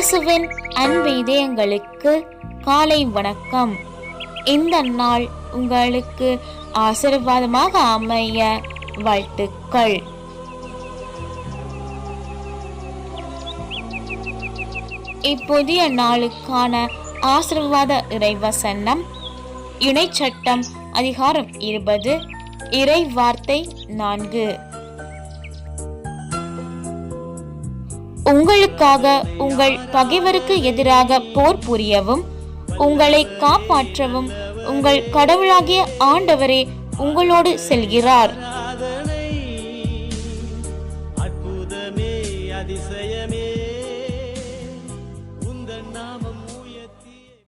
இயேசுவின் அன்பு இதயங்களுக்கு காலை வணக்கம். இந்த நாள் உங்களுக்கு ஆசீர்வாதமாக அமைய வாழ்த்துக்கள். இப்புதிய நாளுக்கான ஆசீர்வாத இறைவசனம் இணைச்சட்டம் அதிகாரம் 20 இறை வார்த்தை 4. உங்களுக்காக உங்கள் பகைவருக்கு எதிராக போர் புரியவும் உங்களை காப்பாற்றவும் உங்கள் கடவுளாகிய ஆண்டவரே உங்களோடு செல்கிறார்.